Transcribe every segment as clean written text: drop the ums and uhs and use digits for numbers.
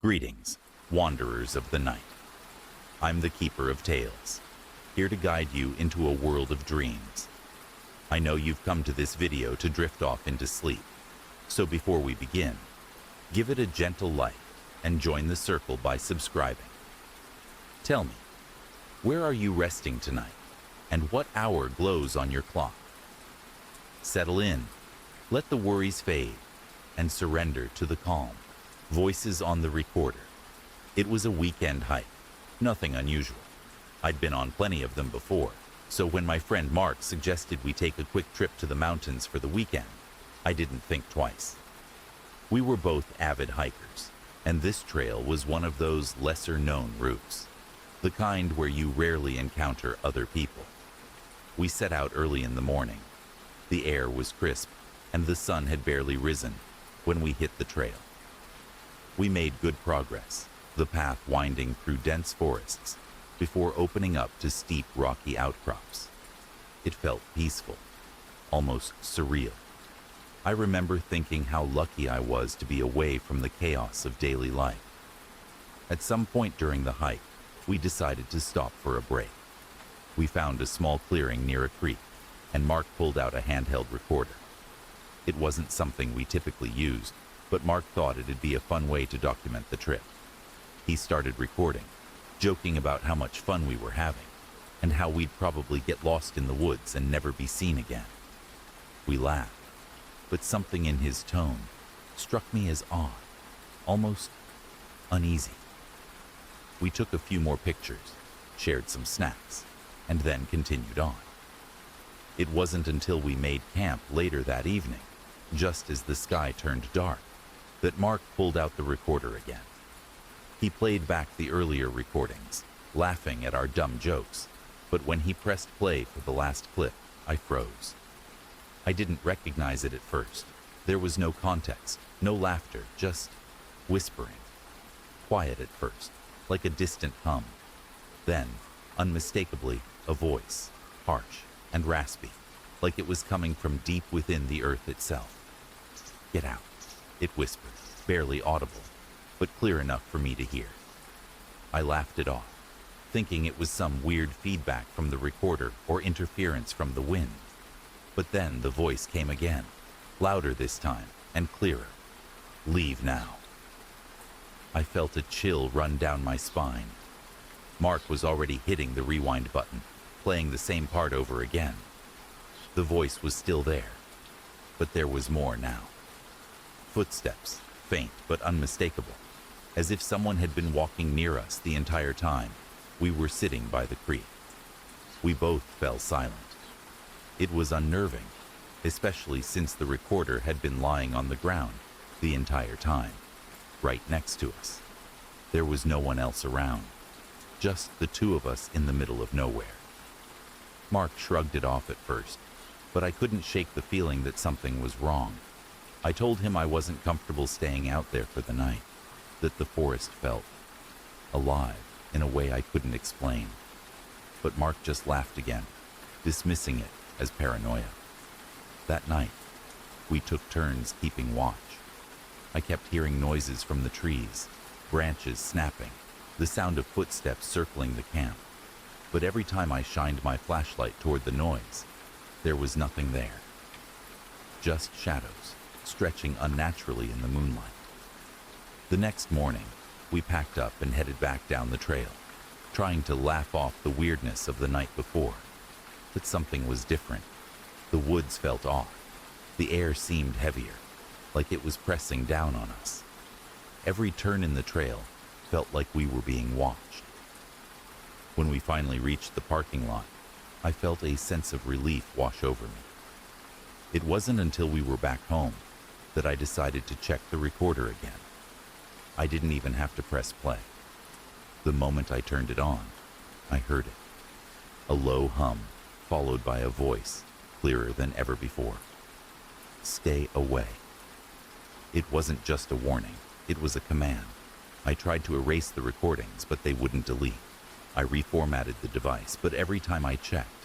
Greetings, wanderers of the night. I'm the Keeper of Tales, here to guide you into a world of dreams. I know you've come to this video to drift off into sleep, so before we begin, give it a gentle like and join the circle by subscribing. Tell me, where are you resting tonight, and what hour glows on your clock? Settle in, let the worries fade, and surrender to the calm. Voices on the recorder. It was a weekend hike, nothing unusual. I'd been on plenty of them before, so when my friend Mark suggested we take a quick trip to the mountains for the weekend, I didn't think twice. We were both avid hikers, and this trail was one of those lesser-known routes, the kind where you rarely encounter other people. We set out early in the morning. The air was crisp, and the sun had barely risen when we hit the trail. We made good progress, the path winding through dense forests before opening up to steep rocky outcrops. It felt peaceful, almost surreal. I remember thinking how lucky I was to be away from the chaos of daily life. At some point during the hike, we decided to stop for a break. We found a small clearing near a creek, and Mark pulled out a handheld recorder. It wasn't something we typically used, but Mark thought it'd be a fun way to document the trip. He started recording, joking about how much fun we were having, and how we'd probably get lost in the woods and never be seen again. We laughed, but something in his tone struck me as odd, almost uneasy. We took a few more pictures, shared some snacks, and then continued on. It wasn't until we made camp later that evening, just as the sky turned dark, that Mark pulled out the recorder again. He played back the earlier recordings, laughing at our dumb jokes, but when he pressed play for the last clip, I froze. I didn't recognize it at first. There was no context, no laughter, just whispering. Quiet at first, like a distant hum. Then, unmistakably, a voice, harsh and raspy, like it was coming from deep within the earth itself. "Get out," it whispered, barely audible, but clear enough for me to hear. I laughed it off, thinking it was some weird feedback from the recorder or interference from the wind. But then the voice came again, louder this time and clearer. "Leave now." I felt a chill run down my spine. Mark was already hitting the rewind button, playing the same part over again. The voice was still there, but there was more now. Footsteps, faint but unmistakable, as if someone had been walking near us the entire time we were sitting by the creek. We both fell silent. It was unnerving, especially since the recorder had been lying on the ground the entire time, right next to us. There was no one else around, just the two of us in the middle of nowhere. Mark shrugged it off at first, but I couldn't shake the feeling that something was wrong. I told him I wasn't comfortable staying out there for the night, that the forest felt alive in a way I couldn't explain. But Mark just laughed again, dismissing it as paranoia. That night, we took turns keeping watch. I kept hearing noises from the trees, branches snapping, the sound of footsteps circling the camp. But every time I shined my flashlight toward the noise, there was nothing there. Just shadows, stretching unnaturally in the moonlight. The next morning, we packed up and headed back down the trail, trying to laugh off the weirdness of the night before. But something was different. The woods felt off. The air seemed heavier, like it was pressing down on us. Every turn in the trail felt like we were being watched. When we finally reached the parking lot, I felt a sense of relief wash over me. It wasn't until we were back home that I decided to check the recorder again. I didn't even have to press play. The moment I turned it on, I heard it. A low hum, followed by a voice, clearer than ever before. "Stay away." It wasn't just a warning, it was a command. I tried to erase the recordings, but they wouldn't delete. I reformatted the device, but every time I checked,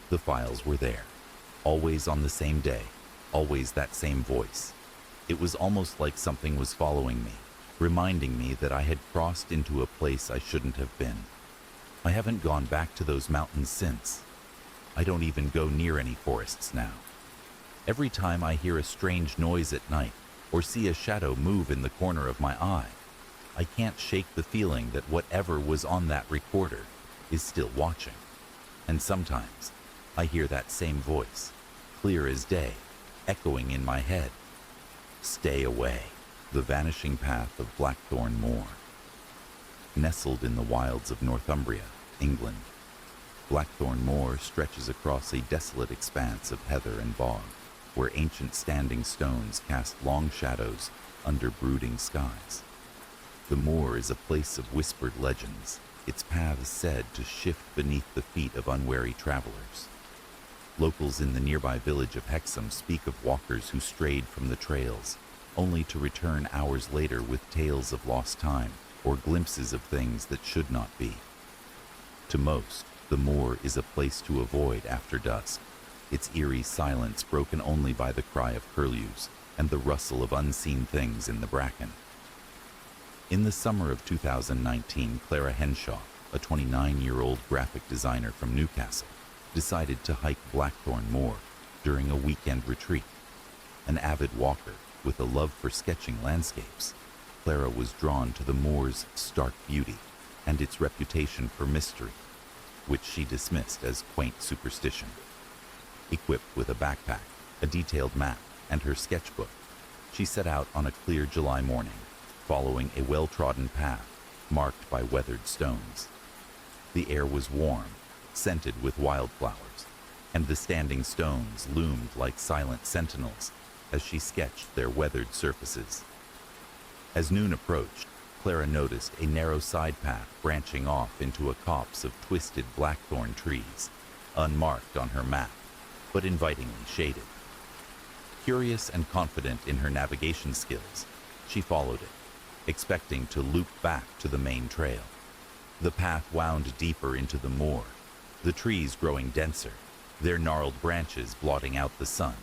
the files were there. Always on the same day, always that same voice. It was almost like something was following me, reminding me that I had crossed into a place I shouldn't have been. I haven't gone back to those mountains since. I don't even go near any forests now. Every time I hear a strange noise at night or see a shadow move in the corner of my eye, I can't shake the feeling that whatever was on that recorder is still watching. And sometimes I hear that same voice, clear as day, echoing in my head. Stay away. The vanishing path of Blackthorn Moor. Nestled in the wilds of Northumbria, England, Blackthorn Moor stretches across a desolate expanse of heather and bog, where ancient standing stones cast long shadows under brooding skies. The moor is a place of whispered legends, its paths said to shift beneath the feet of unwary travelers. Locals in the nearby village of Hexham speak of walkers who strayed from the trails, only to return hours later with tales of lost time or glimpses of things that should not be. To most, the moor is a place to avoid after dusk, its eerie silence broken only by the cry of curlews and the rustle of unseen things in the bracken. In the summer of 2019, Clara Henshaw, a 29-year-old graphic designer from Newcastle, decided to hike Blackthorn Moor during a weekend retreat. An avid walker with a love for sketching landscapes, Clara was drawn to the moor's stark beauty and its reputation for mystery, which she dismissed as quaint superstition. Equipped with a backpack, a detailed map, and her sketchbook, she set out on a clear July morning, following a well-trodden path marked by weathered stones. The air was warm, scented with wildflowers, and the standing stones loomed like silent sentinels as she sketched their weathered surfaces. As noon approached, Clara noticed a narrow side path branching off into a copse of twisted blackthorn trees, unmarked on her map, but invitingly shaded. Curious and confident in her navigation skills, she followed it, expecting to loop back to the main trail. The path wound deeper into the moor, the trees growing denser, their gnarled branches blotting out the sun.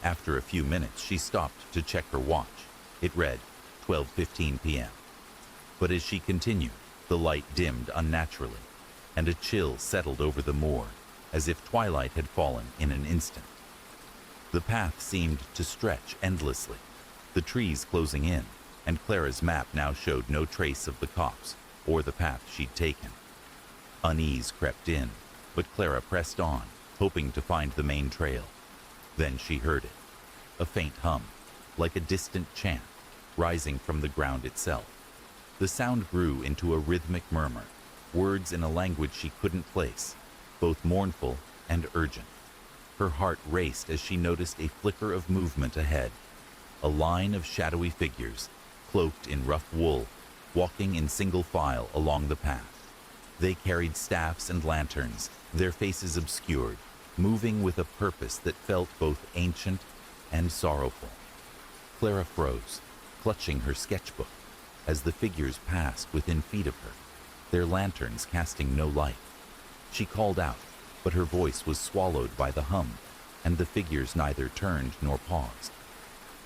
After a few minutes, she stopped to check her watch. It read 12:15 p.m. But as she continued, the light dimmed unnaturally, and a chill settled over the moor, as if twilight had fallen in an instant. The path seemed to stretch endlessly, the trees closing in, and Clara's map now showed no trace of the copse or the path she'd taken. Unease crept in, but Clara pressed on, hoping to find the main trail. Then she heard it, a faint hum, like a distant chant, rising from the ground itself. The sound grew into a rhythmic murmur, words in a language she couldn't place, both mournful and urgent. Her heart raced as she noticed a flicker of movement ahead, a line of shadowy figures, cloaked in rough wool, walking in single file along the path. They carried staffs and lanterns, their faces obscured, moving with a purpose that felt both ancient and sorrowful. Clara froze, clutching her sketchbook, as the figures passed within feet of her, their lanterns casting no light. She called out, but her voice was swallowed by the hum, and the figures neither turned nor paused.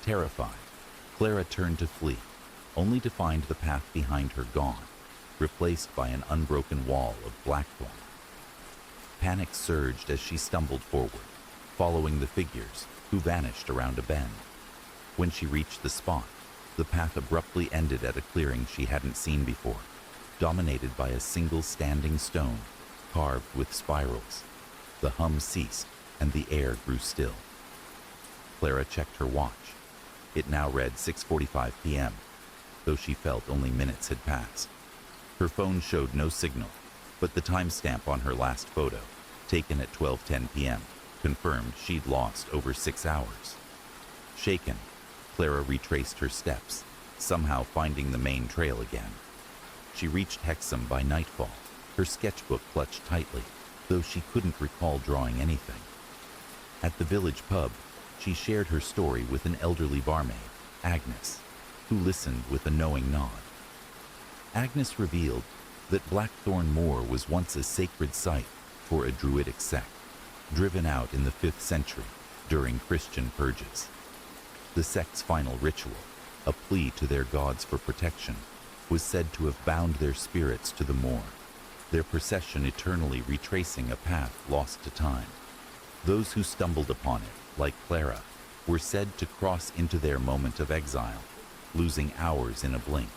Terrified, Clara turned to flee, only to find the path behind her gone, replaced by an unbroken wall of blackthorn. Panic surged as she stumbled forward, following the figures, who vanished around a bend. When she reached the spot, the path abruptly ended at a clearing she hadn't seen before, dominated by a single standing stone, carved with spirals. The hum ceased, and the air grew still. Clara checked her watch. It now read 6:45 p.m., though she felt only minutes had passed. Her phone showed no signal, but the timestamp on her last photo, taken at 12:10 p.m., confirmed she'd lost over 6 hours. Shaken, Clara retraced her steps, somehow finding the main trail again. She reached Hexham by nightfall, her sketchbook clutched tightly, though she couldn't recall drawing anything. At the village pub, she shared her story with an elderly barmaid, Agnes, who listened with a knowing nod. Agnes revealed that Blackthorn Moor was once a sacred site for a druidic sect, driven out in the 5th century during Christian purges. The sect's final ritual, a plea to their gods for protection, was said to have bound their spirits to the moor, their procession eternally retracing a path lost to time. Those who stumbled upon it, like Clara, were said to cross into their moment of exile, losing hours in a blink.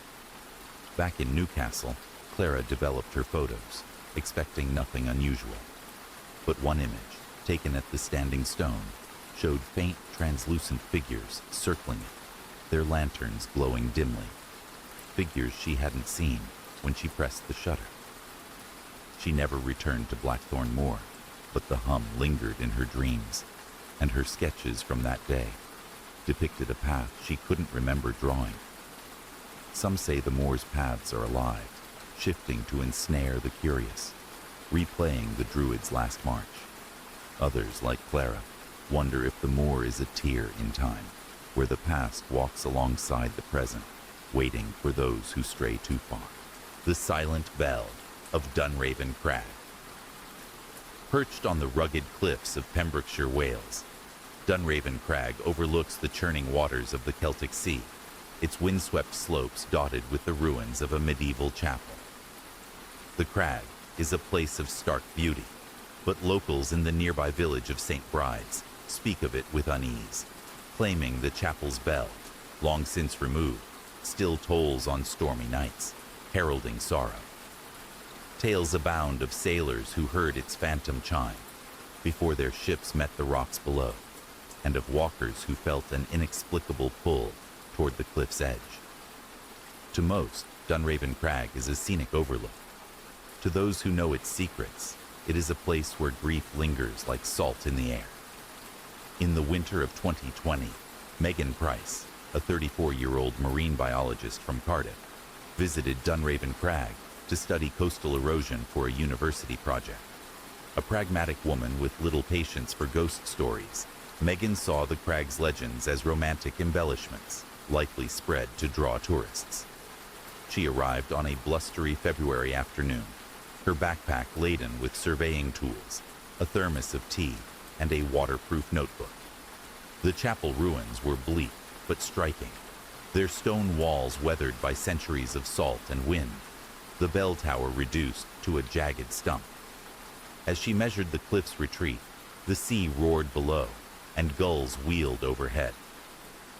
Back in Newcastle, Clara developed her photos, expecting nothing unusual. But one image, taken at the Standing Stone, showed faint, translucent figures circling it, their lanterns glowing dimly. Figures she hadn't seen when she pressed the shutter. She never returned to Blackthorn Moor, but the hum lingered in her dreams, and her sketches from that day depicted a path she couldn't remember drawing. Some say the moor's paths are alive, shifting to ensnare the curious, replaying the Druid's last march. Others, like Clara, wonder if the moor is a tier in time, where the past walks alongside the present, waiting for those who stray too far. The silent bell of Dunraven Crag. Perched on the rugged cliffs of Pembrokeshire, Wales, Dunraven Crag overlooks the churning waters of the Celtic Sea, its windswept slopes dotted with the ruins of a medieval chapel. The crag is a place of stark beauty, but locals in the nearby village of St. Bride's speak of it with unease, claiming the chapel's bell, long since removed, still tolls on stormy nights, heralding sorrow. Tales abound of sailors who heard its phantom chime before their ships met the rocks below, and of walkers who felt an inexplicable pull toward the cliff's edge. To most, Dunraven Crag is a scenic overlook. To those who know its secrets, it is a place where grief lingers like salt in the air. In the winter of 2020, Megan Price, a 34-year-old marine biologist from Cardiff, visited Dunraven Crag to study coastal erosion for a university project. A pragmatic woman with little patience for ghost stories, Megan saw the crag's legends as romantic embellishments, likely spread to draw tourists. She arrived on a blustery February afternoon, her backpack laden with surveying tools, a thermos of tea, and a waterproof notebook. The chapel ruins were bleak but striking, their stone walls weathered by centuries of salt and wind, the bell tower reduced to a jagged stump. As she measured the cliff's retreat, the sea roared below, and gulls wheeled overhead.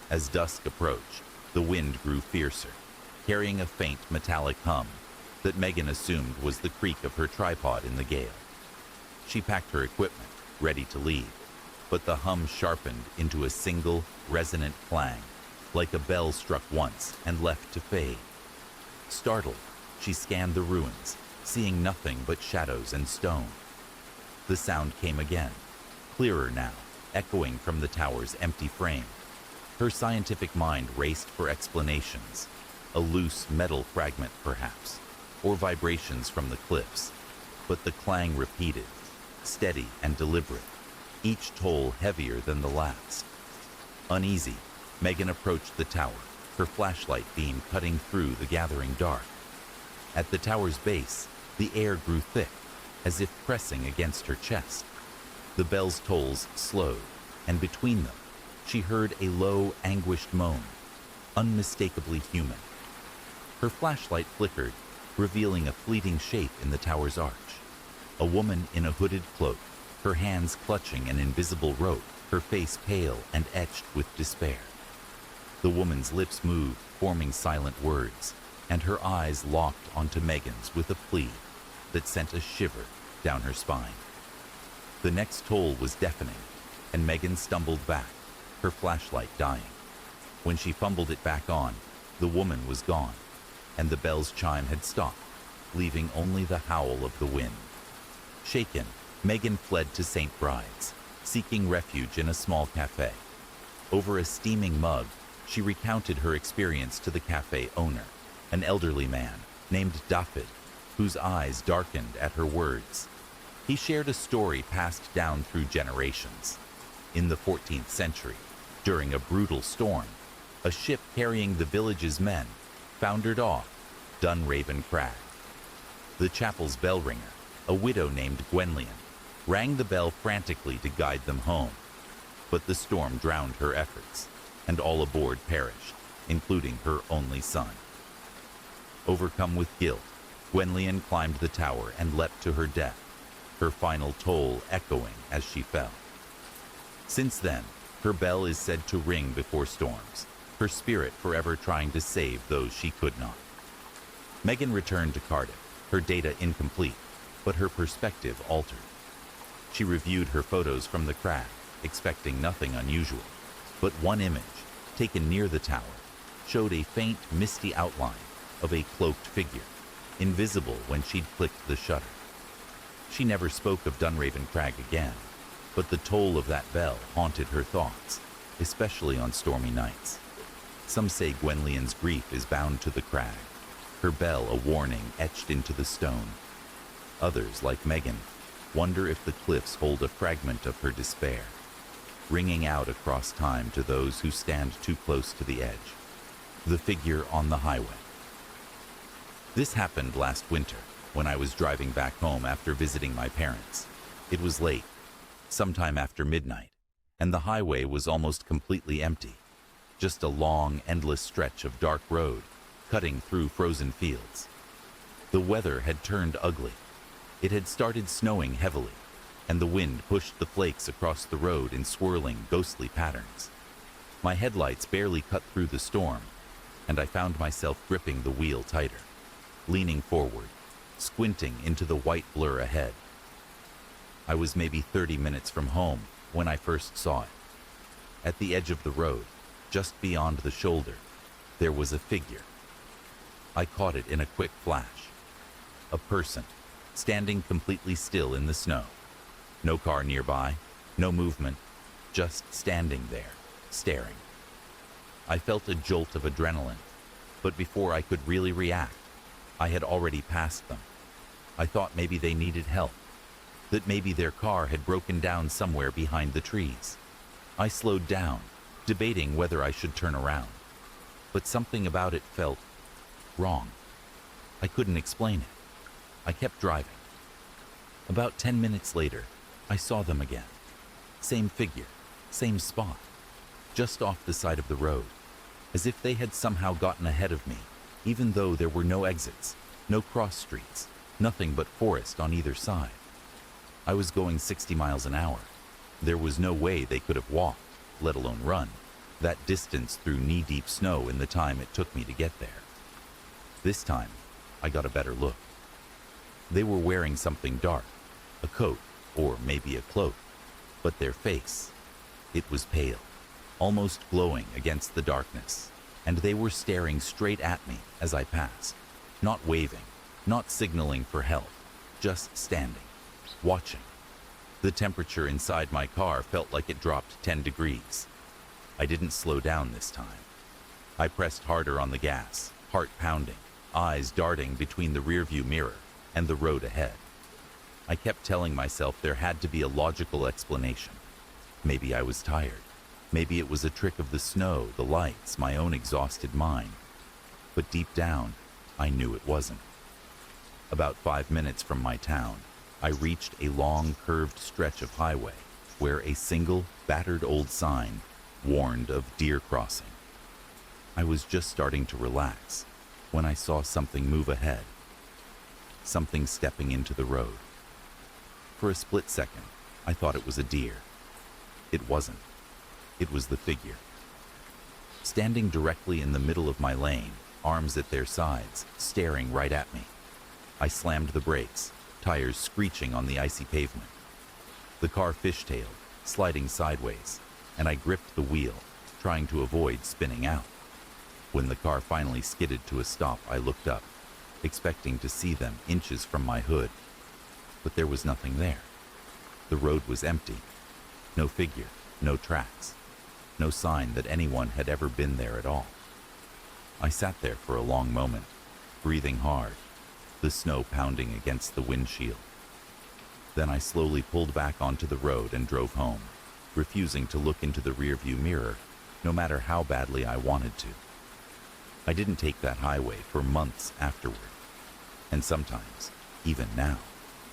As dusk approached, the wind grew fiercer, carrying a faint metallic hum that Megan assumed was the creak of her tripod in the gale. She packed her equipment, ready to leave, but the hum sharpened into a single, resonant clang, like a bell struck once and left to fade. Startled, she scanned the ruins, seeing nothing but shadows and stone. The sound came again, clearer now, echoing from the tower's empty frame. Her scientific mind raced for explanations, a loose metal fragment perhaps, or vibrations from the cliffs, but the clang repeated, steady and deliberate, each toll heavier than the last. Uneasy, Megan approached the tower, her flashlight beam cutting through the gathering dark. At the tower's base, the air grew thick, as if pressing against her chest. The bell's tolls slowed, and between them, she heard a low, anguished moan, unmistakably human. Her flashlight flickered, revealing a fleeting shape in the tower's arch. A woman in a hooded cloak, her hands clutching an invisible rope, her face pale and etched with despair. The woman's lips moved, forming silent words, and her eyes locked onto Megan's with a plea that sent a shiver down her spine. The next toll was deafening, and Megan stumbled back, her flashlight dying. When she fumbled it back on, the woman was gone, and the bell's chime had stopped, leaving only the howl of the wind. Shaken, Megan fled to St. Bride's, seeking refuge in a small cafe. Over a steaming mug, she recounted her experience to the cafe owner, an elderly man named Dafydd, whose eyes darkened at her words. He shared a story passed down through generations. In the 14th century, during a brutal storm, a ship carrying the village's men foundered off Dunraven Crag. The chapel's bell ringer, a widow named Gwenllian, rang the bell frantically to guide them home. But the storm drowned her efforts, and all aboard perished, including her only son. Overcome with guilt, Gwenllian climbed the tower and leapt to her death, her final toll echoing as she fell. Since then, her bell is said to ring before storms, her spirit forever trying to save those she could not. Megan returned to Cardiff, her data incomplete, but her perspective altered. She reviewed her photos from the crag, expecting nothing unusual, but one image, taken near the tower, showed a faint, misty outline of a cloaked figure, invisible when she'd clicked the shutter. She never spoke of Dunraven Crag again, but the toll of that bell haunted her thoughts, especially on stormy nights. Some say Gwenllian's grief is bound to the crag, her bell a warning etched into the stone. Others, like Megan, wonder if the cliffs hold a fragment of her despair, ringing out across time to those who stand too close to the edge. The figure on the highway. This happened last winter, when I was driving back home after visiting my parents. It was late, sometime after midnight, and the highway was almost completely empty. Just a long, endless stretch of dark road, cutting through frozen fields. The weather had turned ugly. It had started snowing heavily, and the wind pushed the flakes across the road in swirling, ghostly patterns. My headlights barely cut through the storm, and I found myself gripping the wheel tighter, leaning forward, squinting into the white blur ahead. I was maybe 30 minutes from home when I first saw it. At the edge of the road, just beyond the shoulder, there was a figure. I caught it in a quick flash. A person, standing completely still in the snow. No car nearby, no movement, just standing there, staring. I felt a jolt of adrenaline, but before I could really react, I had already passed them. I thought maybe they needed help, that maybe their car had broken down somewhere behind the trees. I slowed down, debating whether I should turn around, but something about it felt wrong. I couldn't explain it. I kept driving. About 10 minutes later, I saw them again. Same figure, same spot, just off the side of the road, as if they had somehow gotten ahead of me, even though there were no exits, no cross streets, nothing but forest on either side. I was going 60 miles an hour. There was no way they could have walked, let alone run, that distance through knee-deep snow in the time it took me to get there. This time, I got a better look. They were wearing something dark, a coat, or maybe a cloak, but their face, it was pale, almost glowing against the darkness, and they were staring straight at me as I passed, not waving, not signaling for help, just standing, watching. The temperature inside my car felt like it dropped 10 degrees. I didn't slow down this time. I pressed harder on the gas, heart pounding, eyes darting between the rearview mirror and the road ahead. I kept telling myself there had to be a logical explanation. Maybe I was tired. Maybe it was a trick of the snow, the lights, my own exhausted mind. But deep down, I knew it wasn't. About 5 minutes from my town, I reached a long, curved stretch of highway where a single, battered old sign warned of deer crossing. I was just starting to relax when I saw something move ahead, something stepping into the road. For a split second, I thought it was a deer. It wasn't. It was the figure. Standing directly in the middle of my lane, arms at their sides, staring right at me. I slammed the brakes, tires screeching on the icy pavement. The car fishtailed, sliding sideways, and I gripped the wheel, trying to avoid spinning out. When the car finally skidded to a stop, I looked up, expecting to see them inches from my hood. But there was nothing there. The road was empty. No figure, no tracks, no sign that anyone had ever been there at all. I sat there for a long moment, breathing hard, the snow pounding against the windshield. Then I slowly pulled back onto the road and drove home, refusing to look into the rearview mirror, no matter how badly I wanted to. I didn't take that highway for months afterward, and sometimes, even now,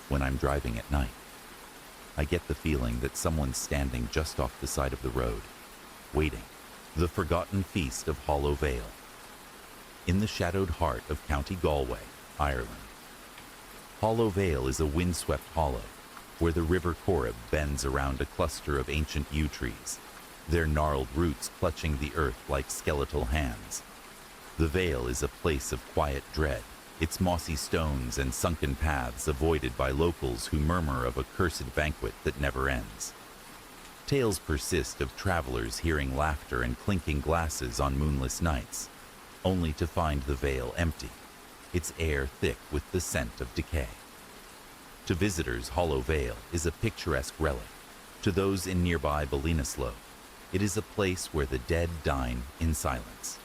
when I'm driving at night, I get the feeling that someone's standing just off the side of the road, waiting, The Forgotten Feast of Hollow Vale. In the shadowed heart of County Galway, Ireland, Hollow Vale is a windswept hollow where the River Corrib bends around a cluster of ancient yew trees, their gnarled roots clutching the earth like skeletal hands. The Vale is a place of quiet dread, its mossy stones and sunken paths avoided by locals who murmur of a cursed banquet that never ends. Tales persist of travelers hearing laughter and clinking glasses on moonless nights, only to find the Vale empty, its air thick with the scent of decay. To visitors, Hollow Vale is a picturesque relic. To those in nearby Ballinasloe, it is a place where the dead dine in silence.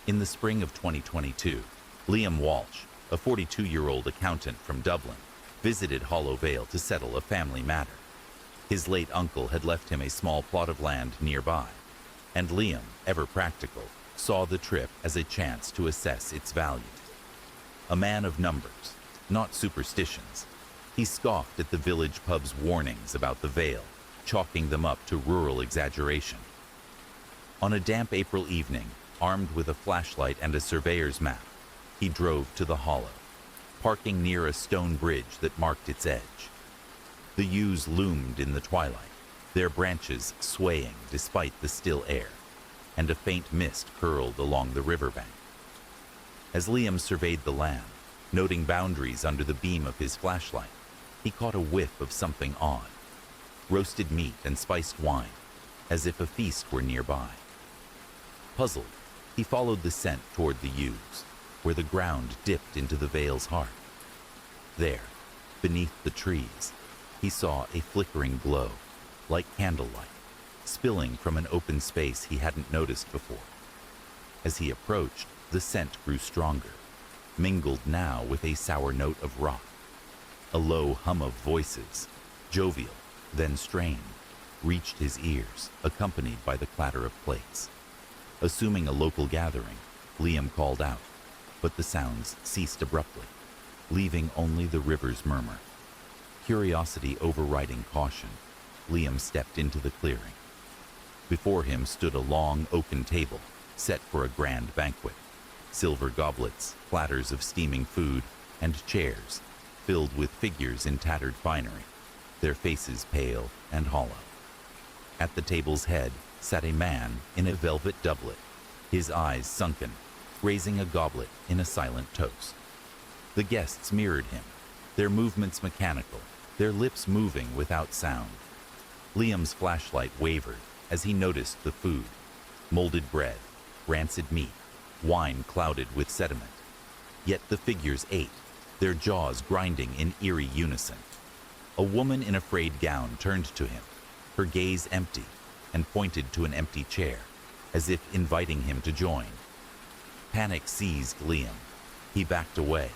In the spring of 2022, Liam Walsh, a 42-year-old accountant from Dublin, visited Hollow Vale to settle a family matter. His late uncle had left him a small plot of land nearby, and Liam, ever practical, saw the trip as a chance to assess its value. A man of numbers, not superstitions, he scoffed at the village pub's warnings about the Vale, chalking them up to rural exaggeration. On a damp April evening, armed with a flashlight and a surveyor's map, he drove to the hollow, parking near a stone bridge that marked its edge. The yews loomed in the twilight, their branches swaying despite the still air, and a faint mist curled along the riverbank. As Liam surveyed the land, noting boundaries under the beam of his flashlight, he caught a whiff of something odd. Roasted meat and spiced wine, as if a feast were nearby. Puzzled, he followed the scent toward the yews, where the ground dipped into the Vale's heart. There, beneath the trees, he saw a flickering glow, like candlelight, spilling from an open space he hadn't noticed before. As he approached, the scent grew stronger, mingled now with a sour note of rot. A low hum of voices, jovial, then strained, reached his ears, accompanied by the clatter of plates. Assuming a local gathering, Liam called out, but the sounds ceased abruptly, leaving only the river's murmur. Curiosity overriding caution, Liam stepped into the clearing. Before him stood a long oaken table, set for a grand banquet. Silver goblets, platters of steaming food, and chairs, filled with figures in tattered finery, their faces pale and hollow. At the table's head sat a man in a velvet doublet, his eyes sunken, raising a goblet in a silent toast. The guests mirrored him, their movements mechanical, their lips moving without sound. Liam's flashlight wavered as he noticed the food: molded bread, rancid meat, wine clouded with sediment. Yet the figures ate, their jaws grinding in eerie unison. A woman in a frayed gown turned to him, her gaze empty, and pointed to an empty chair, as if inviting him to join. Panic seized Liam. He backed away,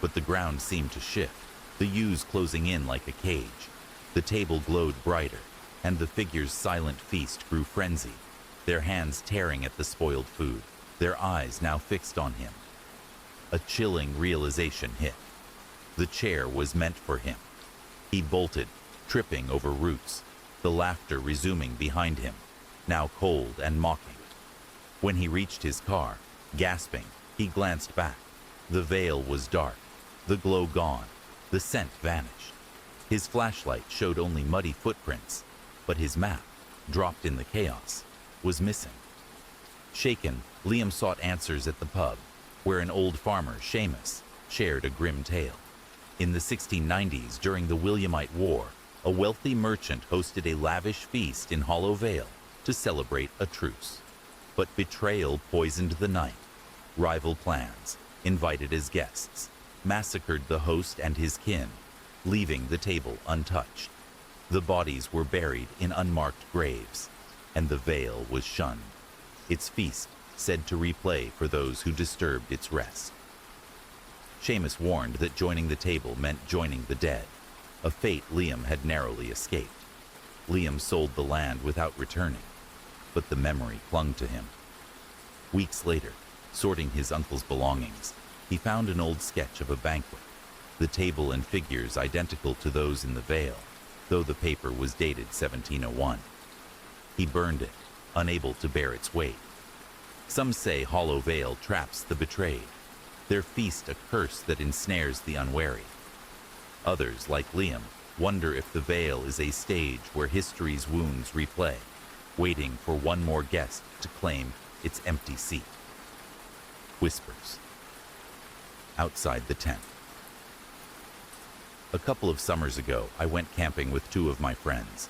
but the ground seemed to shift, the yews closing in like a cage. The table glowed brighter, and the figures' silent feast grew frenzied, their hands tearing at the spoiled food, their eyes now fixed on him. A chilling realization hit. The chair was meant for him. He bolted, tripping over roots, the laughter resuming behind him, now cold and mocking. When he reached his car, gasping, he glanced back. The Vale was dark, the glow gone, the scent vanished. His flashlight showed only muddy footprints, but his map, dropped in the chaos, was missing. Shaken, Liam sought answers at the pub, where an old farmer, Seamus, shared a grim tale. In the 1690s, during the Williamite War, a wealthy merchant hosted a lavish feast in Hollow Vale to celebrate a truce. But betrayal poisoned the night. Rival clans, invited as guests, massacred the host and his kin, leaving the table untouched. The bodies were buried in unmarked graves, and the Vale was shunned, its feast said to replay for those who disturbed its rest. Seamus warned that joining the table meant joining the dead, a fate Liam had narrowly escaped. Liam sold the land without returning, but the memory clung to him. Weeks later, sorting his uncle's belongings, he found an old sketch of a banquet, the table and figures identical to those in the Vale, though the paper was dated 1701. He burned it, unable to bear its weight. Some say Hollow Veil traps the betrayed, their feast a curse that ensnares the unwary. Others, like Liam, wonder if the veil is a stage where history's wounds replay, waiting for one more guest to claim its empty seat. Whispers. Outside the tent. A couple of summers ago, I went camping with two of my friends.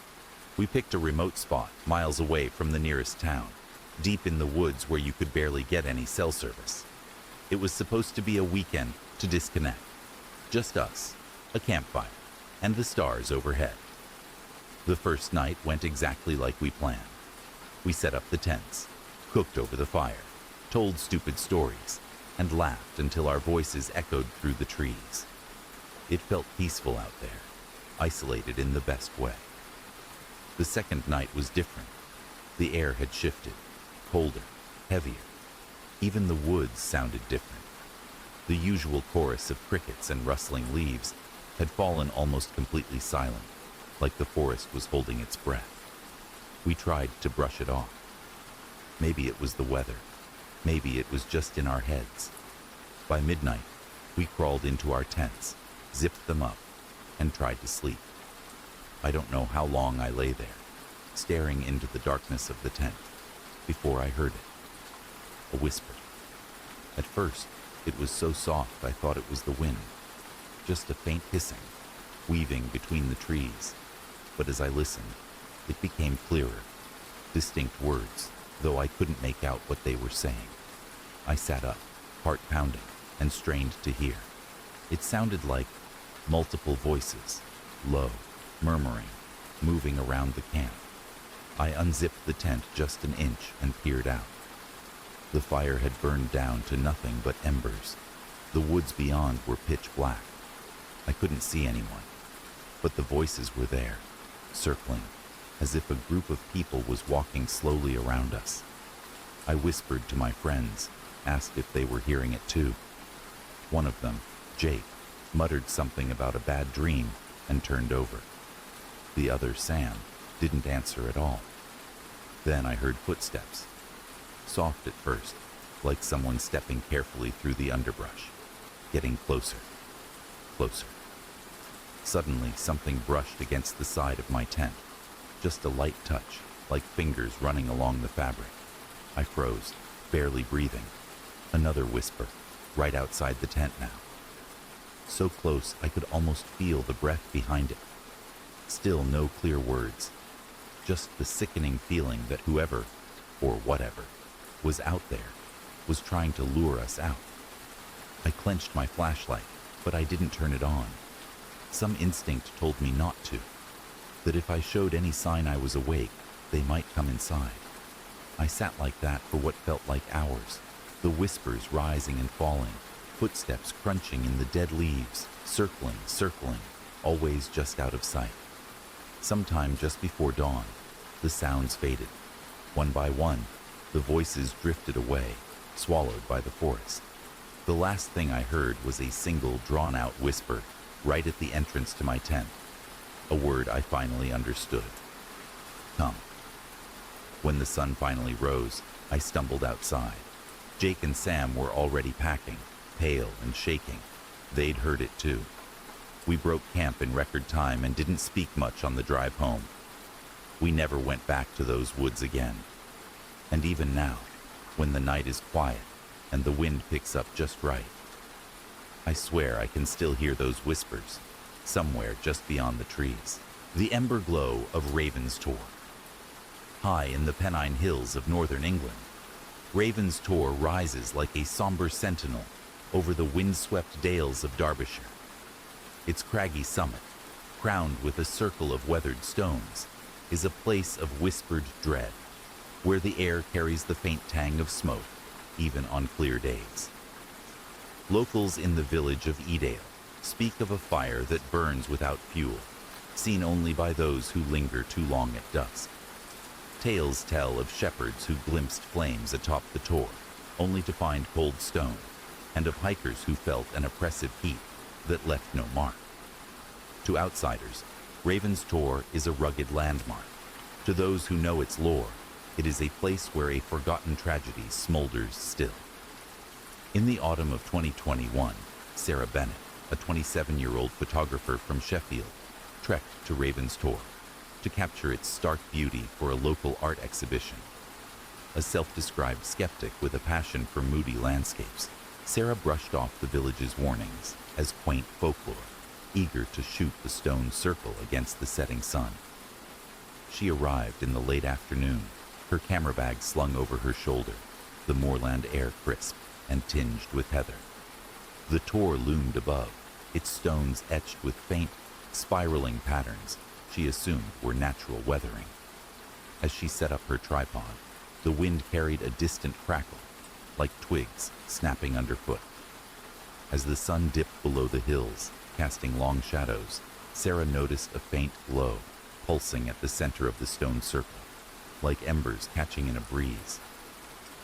We picked a remote spot, miles away from the nearest town, deep in the woods where you could barely get any cell service. It was supposed to be a weekend to disconnect. Just us, a campfire, and the stars overhead. The first night went exactly like we planned. We set up the tents, cooked over the fire, told stupid stories, and laughed until our voices echoed through the trees. It felt peaceful out there, isolated in the best way. The second night was different. The air had shifted, colder, heavier. Even the woods sounded different. The usual chorus of crickets and rustling leaves had fallen almost completely silent, like the forest was holding its breath. We tried to brush it off. Maybe it was the weather. Maybe it was just in our heads. By midnight, we crawled into our tents, zipped them up, and tried to sleep. I don't know how long I lay there, staring into the darkness of the tent, before I heard it. A whisper. At first, it was so soft I thought it was the wind, just a faint hissing, weaving between the trees. But as I listened, it became clearer, distinct words, though I couldn't make out what they were saying. I sat up, heart pounding, and strained to hear. It sounded like multiple voices, low, murmuring, moving around the camp. I unzipped the tent just an inch and peered out. The fire had burned down to nothing but embers. The woods beyond were pitch black. I couldn't see anyone, but the voices were there, circling, as if a group of people was walking slowly around us. I whispered to my friends, asked if they were hearing it too. One of them, Jake, muttered something about a bad dream and turned over. The other, Sam, didn't answer at all. Then I heard footsteps. Soft at first, like someone stepping carefully through the underbrush, getting closer, closer. Suddenly, something brushed against the side of my tent, just a light touch, like fingers running along the fabric. I froze, barely breathing. Another whisper, right outside the tent now. So close I could almost feel the breath behind it. Still no clear words, just the sickening feeling that whoever, or whatever, was out there, was trying to lure us out. I clenched my flashlight, but I didn't turn it on. Some instinct told me not to, that if I showed any sign I was awake, they might come inside. I sat like that for what felt like hours, the whispers rising and falling, footsteps crunching in the dead leaves, circling, circling, always just out of sight. Sometime just before dawn, the sounds faded. One by one, the voices drifted away, swallowed by the forest. The last thing I heard was a single drawn-out whisper right at the entrance to my tent, a word I finally understood. Come. When the sun finally rose, I stumbled outside. Jake and Sam were already packing, pale and shaking. They'd heard it too. We broke camp in record time and didn't speak much on the drive home. We never went back to those woods again. And even now, when the night is quiet and the wind picks up just right, I swear I can still hear those whispers, somewhere just beyond the trees. The ember glow of Raven's Tor. High in the Pennine Hills of northern England, Raven's Tor rises like a somber sentinel over the windswept dales of Derbyshire. Its craggy summit, crowned with a circle of weathered stones, is a place of whispered dread, where the air carries the faint tang of smoke, even on clear days. Locals in the village of Edale speak of a fire that burns without fuel, seen only by those who linger too long at dusk. Tales tell of shepherds who glimpsed flames atop the Tor, only to find cold stone, and of hikers who felt an oppressive heat that left no mark. To outsiders, Raven's Tor is a rugged landmark. To those who know its lore, It is a place where a forgotten tragedy smolders still. In the autumn of 2021, Sarah Bennett, a 27-year-old photographer from Sheffield, trekked to Raven's Tor to capture its stark beauty for a local art exhibition. A self-described skeptic with a passion for moody landscapes, Sarah brushed off the village's warnings as quaint folklore, eager to shoot the stone circle against the setting sun. She arrived in the late afternoon, her camera bag slung over her shoulder, the moorland air crisp and tinged with heather. The tor loomed above, its stones etched with faint, spiraling patterns she assumed were natural weathering. As she set up her tripod, the wind carried a distant crackle, like twigs snapping underfoot. As the sun dipped below the hills, casting long shadows, Sarah noticed a faint glow pulsing at the center of the stone circle, like embers catching in a breeze.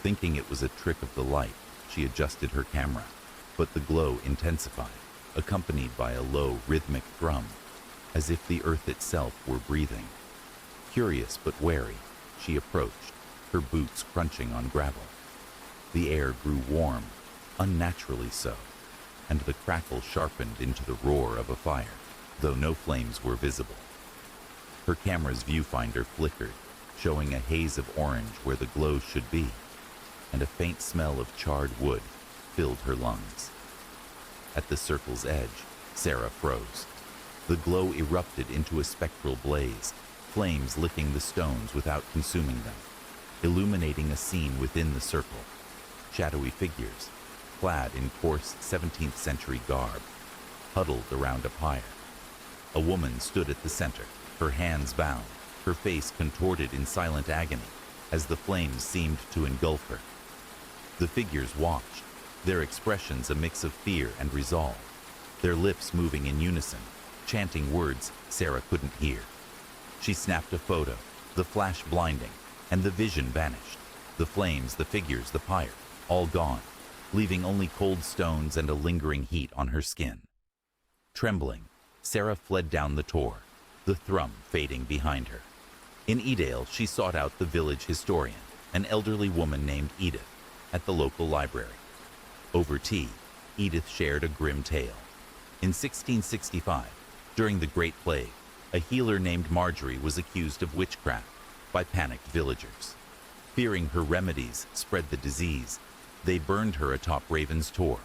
Thinking it was a trick of the light, she adjusted her camera, but the glow intensified, accompanied by a low, rhythmic thrum, as if the earth itself were breathing. Curious but wary, she approached, her boots crunching on gravel. The air grew warm, unnaturally so, and the crackle sharpened into the roar of a fire, though no flames were visible. Her camera's viewfinder flickered, showing a haze of orange where the glow should be, and a faint smell of charred wood filled her lungs. At the circle's edge, Sarah froze. The glow erupted into a spectral blaze, flames licking the stones without consuming them, illuminating a scene within the circle. Shadowy figures, clad in coarse 17th century garb, huddled around a pyre. A woman stood at the center, her hands bound, her face contorted in silent agony as the flames seemed to engulf her. The figures watched, their expressions a mix of fear and resolve, their lips moving in unison, chanting words Sarah couldn't hear. She snapped a photo, the flash blinding, and the vision vanished. The flames, the figures, the pyre, all gone, leaving only cold stones and a lingering heat on her skin. Trembling, Sarah fled down the tor, the thrum fading behind her. In Edale, she sought out the village historian, an elderly woman named Edith, at the local library. Over tea, Edith shared a grim tale. In 1665, during the Great Plague, a healer named Marjorie was accused of witchcraft by panicked villagers. Fearing her remedies spread the disease, they burned her atop Raven's Tor,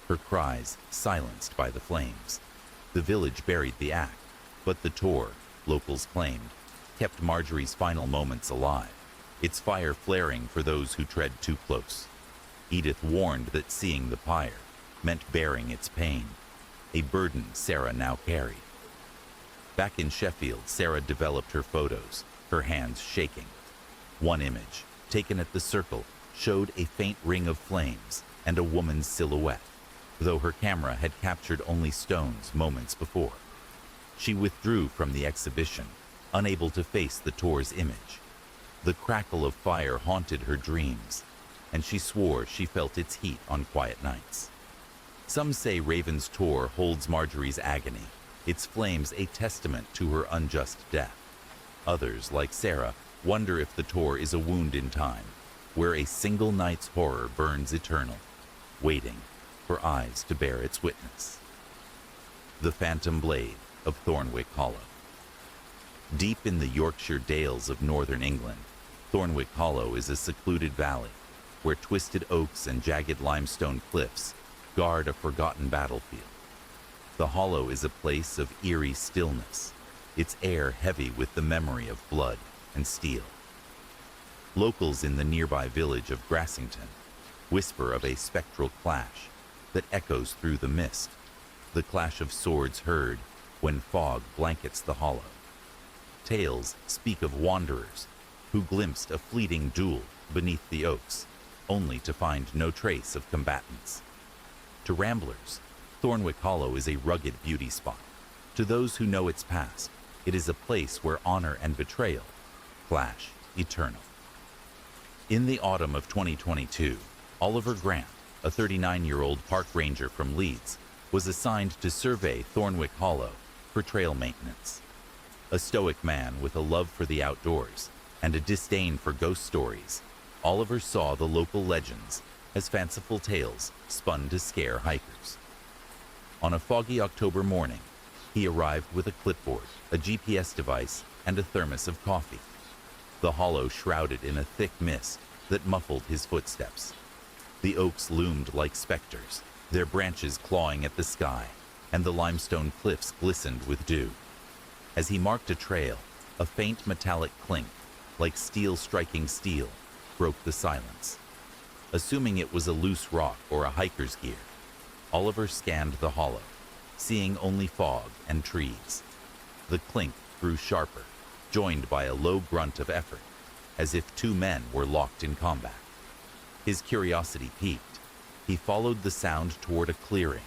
her cries silenced by the flames. The village buried the act, but the Tor, locals claimed, kept Marjorie's final moments alive, its fire flaring for those who tread too close. Edith warned that seeing the pyre meant bearing its pain, a burden Sarah now carried. Back in Sheffield, Sarah developed her photos, her hands shaking. One image, taken at the circle, showed a faint ring of flames and a woman's silhouette, though her camera had captured only stones moments before. She withdrew from the exhibition, unable to face the tor's image. The crackle of fire haunted her dreams, and she swore she felt its heat on quiet nights. Some say Raven's Tor holds Marjorie's agony, its flames a testament to her unjust death. Others, like Sarah, wonder if the Tor is a wound in time, where a single night's horror burns eternal, waiting for eyes to bear its witness. The Phantom Blade of Thornwick Hollow. Deep in the Yorkshire dales of northern England, Thornwick Hollow is a secluded valley where twisted oaks and jagged limestone cliffs guard a forgotten battlefield. The hollow is a place of eerie stillness, its air heavy with the memory of blood and steel. Locals in the nearby village of Grassington whisper of a spectral clash that echoes through the mist, the clash of swords heard when fog blankets the hollow. Tales speak of wanderers who glimpsed a fleeting duel beneath the oaks, only to find no trace of combatants. To ramblers, Thornwick Hollow is a rugged beauty spot. To those who know its past, it is a place where honor and betrayal clash eternal. In the autumn of 2022, Oliver Grant, a 39-year-old park ranger from Leeds, was assigned to survey Thornwick Hollow for trail maintenance. A stoic man with a love for the outdoors and a disdain for ghost stories, Oliver saw the local legends as fanciful tales spun to scare hikers. On a foggy October morning, he arrived with a clipboard, a GPS device, and a thermos of coffee. The hollow shrouded in a thick mist that muffled his footsteps. The oaks loomed like specters, their branches clawing at the sky, and the limestone cliffs glistened with dew. As he marked a trail, a faint metallic clink, like steel striking steel, broke the silence. Assuming it was a loose rock or a hiker's gear, Oliver scanned the hollow, seeing only fog and trees. The clink grew sharper, joined by a low grunt of effort, as if two men were locked in combat. His curiosity piqued. He followed the sound toward a clearing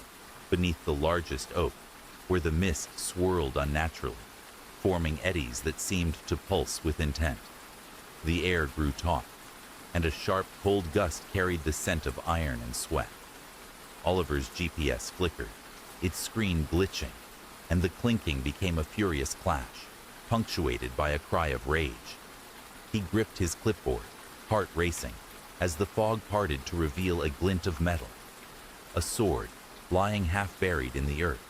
beneath the largest oak, where the mist swirled unnaturally, forming eddies that seemed to pulse with intent. The air grew taut, and a sharp, cold gust carried the scent of iron and sweat. Oliver's GPS flickered, its screen glitching, and the clinking became a furious clash, punctuated by a cry of rage. He gripped his clipboard, heart racing, as the fog parted to reveal a glint of metal. A sword, lying half buried in the earth,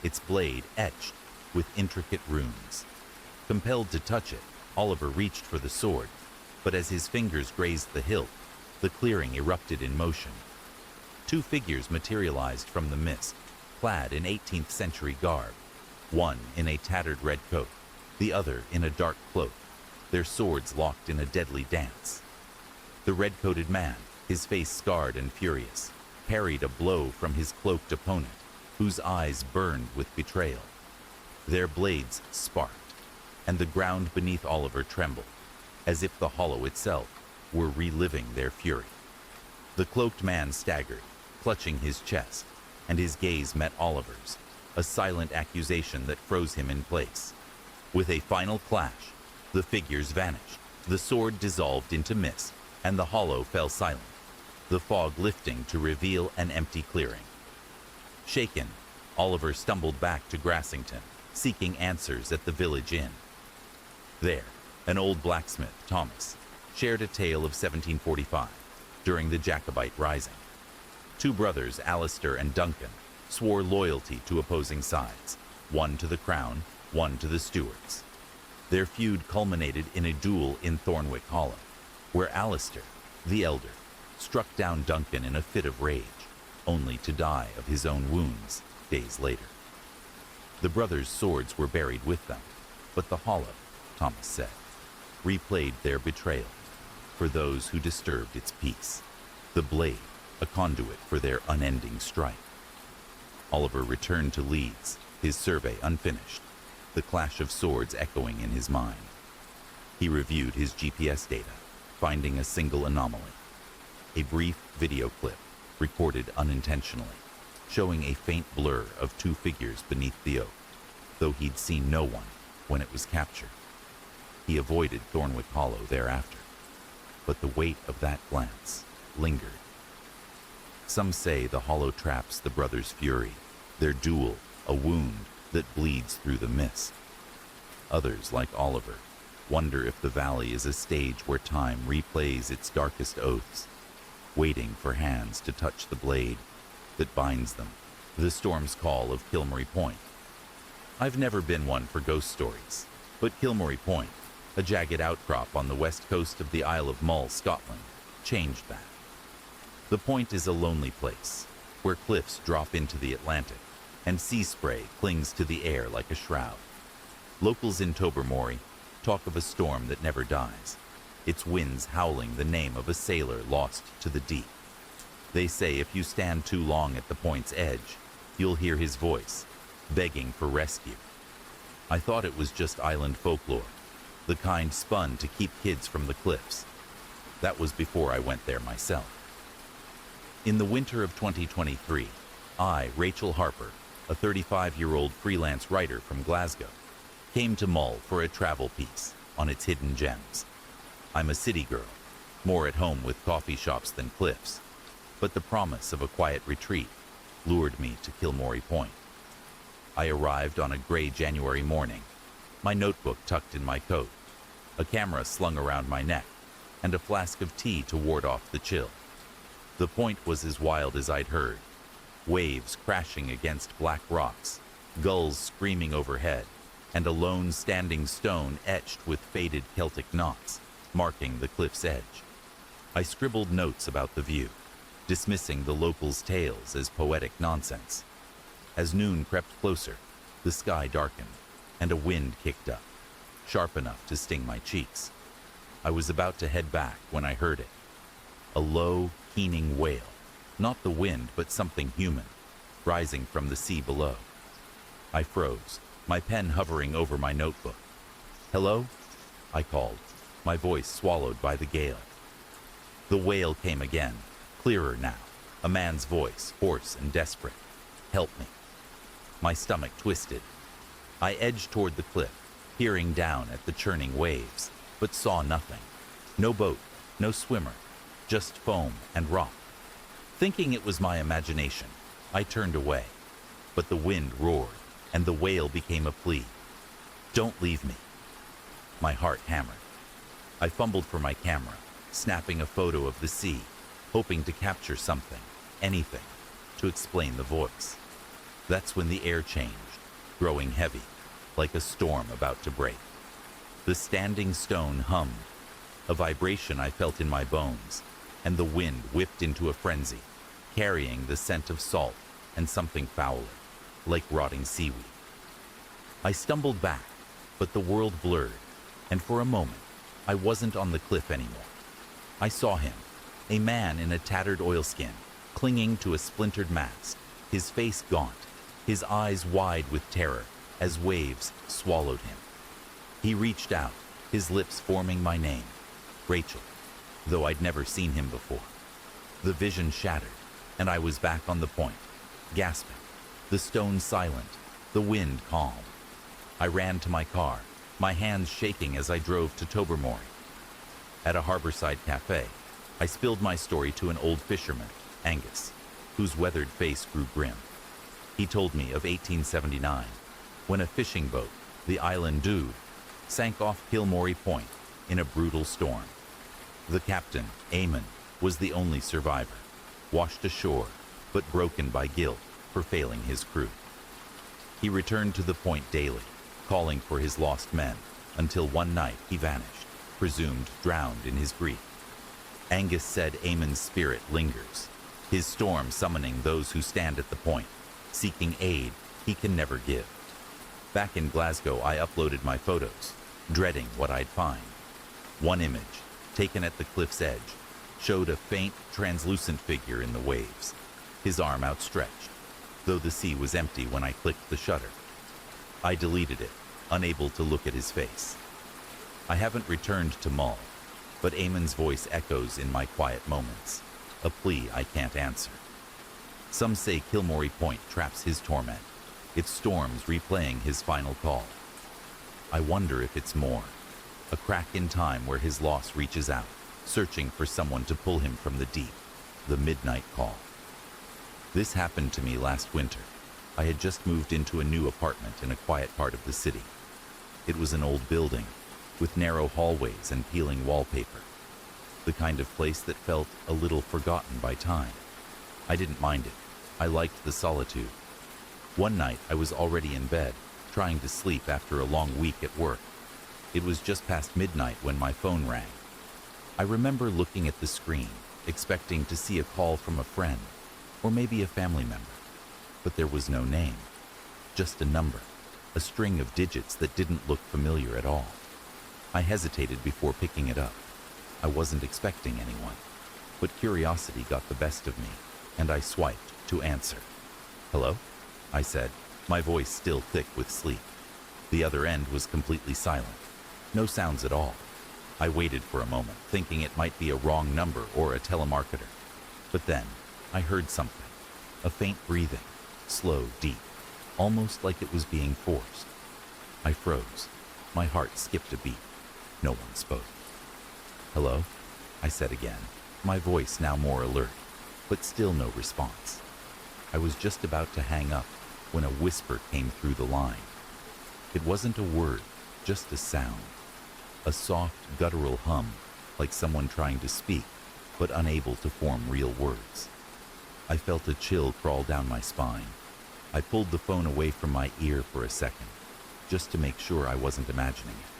its blade etched with intricate runes. Compelled to touch it, Oliver reached for the sword, but as his fingers grazed the hilt, the clearing erupted in motion. Two figures materialized from the mist, clad in 18th century garb, one in a tattered red coat, the other in a dark cloak, their swords locked in a deadly dance. The red-coated man, his face scarred and furious, parried a blow from his cloaked opponent, whose eyes burned with betrayal. Their blades sparked, and the ground beneath Oliver trembled, as if the hollow itself were reliving their fury. The cloaked man staggered, clutching his chest, and his gaze met Oliver's, a silent accusation that froze him in place. With a final clash, the figures vanished, the sword dissolved into mist, and the hollow fell silent, the fog lifting to reveal an empty clearing. Shaken, Oliver stumbled back to Grassington, seeking answers at the village inn. There, an old blacksmith, Thomas, shared a tale of 1745, during the Jacobite Rising. Two brothers, Alistair and Duncan, swore loyalty to opposing sides, one to the crown, one to the Stuarts. Their feud culminated in a duel in Thornwick Hollow, where Alistair, the elder, struck down Duncan in a fit of rage, only to die of his own wounds days later. The brothers' swords were buried with them, but the hollow, Thomas said, replayed their betrayal for those who disturbed its peace, the blade a conduit for their unending strife. Oliver returned to Leeds, his survey unfinished, the clash of swords echoing in his mind. He reviewed his GPS data, finding a single anomaly. A brief video clip, recorded unintentionally, showing a faint blur of two figures beneath the oak, though he'd seen no one when it was captured. He avoided Thornwick Hollow thereafter, but the weight of that glance lingered. Some say the hollow traps the brothers' fury, their duel a wound that bleeds through the mist. Others, like Oliver, wonder if the valley is a stage where time replays its darkest oaths, waiting for hands to touch the blade that binds them. The storm's call of Kilmary Point. I've never been one for ghost stories, but Kilmary Point, a jagged outcrop on the west coast of the Isle of Mull, Scotland, changed that. The point is a lonely place, where cliffs drop into the Atlantic, and sea spray clings to the air like a shroud. Locals in Tobermory talk of a storm that never dies, its winds howling the name of a sailor lost to the deep. They say if you stand too long at the point's edge, you'll hear his voice, begging for rescue. I thought it was just island folklore, the kind spun to keep kids from the cliffs. That was before I went there myself. In the winter of 2023, I, Rachel Harper, a 35-year-old freelance writer from Glasgow, came to Mull for a travel piece on its hidden gems. I'm a city girl, more at home with coffee shops than cliffs, but the promise of a quiet retreat lured me to Kilmary Point. I arrived on a gray January morning, my notebook tucked in my coat. a camera slung around my neck, and a flask of tea to ward off the chill. The point was as wild as I'd heard. Waves crashing against black rocks, gulls screaming overhead, and a lone standing stone etched with faded Celtic knots, marking the cliff's edge. I scribbled notes about the view, dismissing the locals' tales as poetic nonsense. As noon crept closer, the sky darkened, and a wind kicked up, sharp enough to sting my cheeks. I was about to head back when I heard it. A low, keening wail, not the wind but something human, rising from the sea below. I froze, my pen hovering over my notebook. "Hello?" I called, my voice swallowed by the gale. The wail came again, clearer now, a man's voice, hoarse and desperate. "Help me." My stomach twisted. I edged toward the cliff, peering down at the churning waves, but saw nothing. No boat, no swimmer, just foam and rock. Thinking it was my imagination, I turned away, but the wind roared, and the wail became a plea. "Don't leave me." My heart hammered. I fumbled for my camera, snapping a photo of the sea, hoping to capture something, anything, to explain the voice. That's when the air changed, growing heavy, like a storm about to break. The standing stone hummed, a vibration I felt in my bones, and the wind whipped into a frenzy, carrying the scent of salt and something fouler, like rotting seaweed. I stumbled back, but the world blurred, and for a moment, I wasn't on the cliff anymore. I saw him, a man in a tattered oilskin, clinging to a splintered mast, his face gaunt, his eyes wide with terror as waves swallowed him. He reached out, his lips forming my name, Rachel, though I'd never seen him before. The vision shattered, and I was back on the point, gasping, the stone silent, the wind calm. I ran to my car, my hands shaking as I drove to Tobermory. At a harborside cafe, I spilled my story to an old fisherman, Angus, whose weathered face grew grim. He told me of 1879, when a fishing boat, the Island Dude, sank off Kilmorey Point in a brutal storm. The captain, Eamon, was the only survivor, washed ashore, but broken by guilt for failing his crew. He returned to the point daily, calling for his lost men, until one night he vanished, presumed drowned in his grief. Angus said Eamon's spirit lingers, his storm summoning those who stand at the point, seeking aid he can never give. Back in Glasgow, I uploaded my photos, dreading what I'd find. One image, taken at the cliff's edge, showed a faint, translucent figure in the waves, his arm outstretched, though the sea was empty when I clicked the shutter. I deleted it, unable to look at his face. I haven't returned to Mull, but Eamon's voice echoes in my quiet moments, a plea I can't answer. Some say Kilmorey Point traps his torment, its storms replaying his final call. I wonder if it's more, a crack in time where his loss reaches out, searching for someone to pull him from the deep, the midnight call. This happened to me last winter. I had just moved into a new apartment in a quiet part of the city. It was an old building, with narrow hallways and peeling wallpaper, the kind of place that felt a little forgotten by time. I didn't mind it. I liked the solitude. One night I was already in bed, trying to sleep after a long week at work. It was just past midnight when my phone rang. I remember looking at the screen, expecting to see a call from a friend, or maybe a family member. But there was no name, just a number, a string of digits that didn't look familiar at all. I hesitated before picking it up. I wasn't expecting anyone, but curiosity got the best of me, and I swiped to answer. "Hello?" I said, my voice still thick with sleep. The other end was completely silent. No sounds at all. I waited for a moment, thinking it might be a wrong number or a telemarketer. But then, I heard something. A faint breathing, slow, deep, almost like it was being forced. I froze. My heart skipped a beat. No one spoke. "Hello?" I said again, my voice now more alert, but still no response. I was just about to hang up when a whisper came through the line. It wasn't a word, just a sound. a soft, guttural hum, like someone trying to speak, but unable to form real words. I felt a chill crawl down my spine. I pulled the phone away from my ear for a second, just to make sure I wasn't imagining it.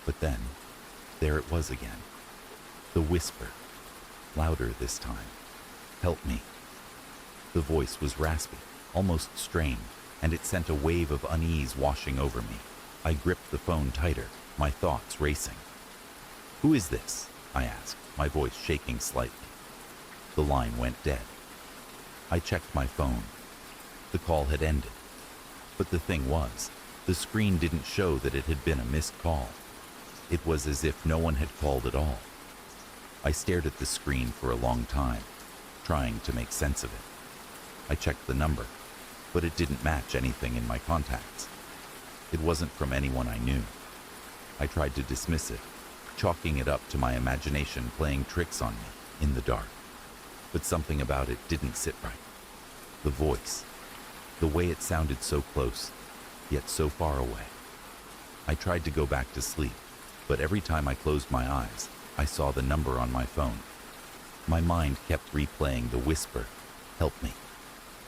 But then, there it was again. The whisper, louder this time. "Help me." The voice was raspy, almost strained, and it sent a wave of unease washing over me. I gripped the phone tighter, my thoughts racing. "Who is this?" I asked, my voice shaking slightly. The line went dead. I checked my phone. The call had ended. But the thing was, the screen didn't show that it had been a missed call. It was as if no one had called at all. I stared at the screen for a long time, trying to make sense of it. I checked the number, but it didn't match anything in my contacts. It wasn't from anyone I knew. I tried to dismiss it, chalking it up to my imagination playing tricks on me in the dark. But something about it didn't sit right. The voice, the way it sounded so close, yet so far away. I tried to go back to sleep, but every time I closed my eyes, I saw the number on my phone. My mind kept replaying the whisper, "Help me,"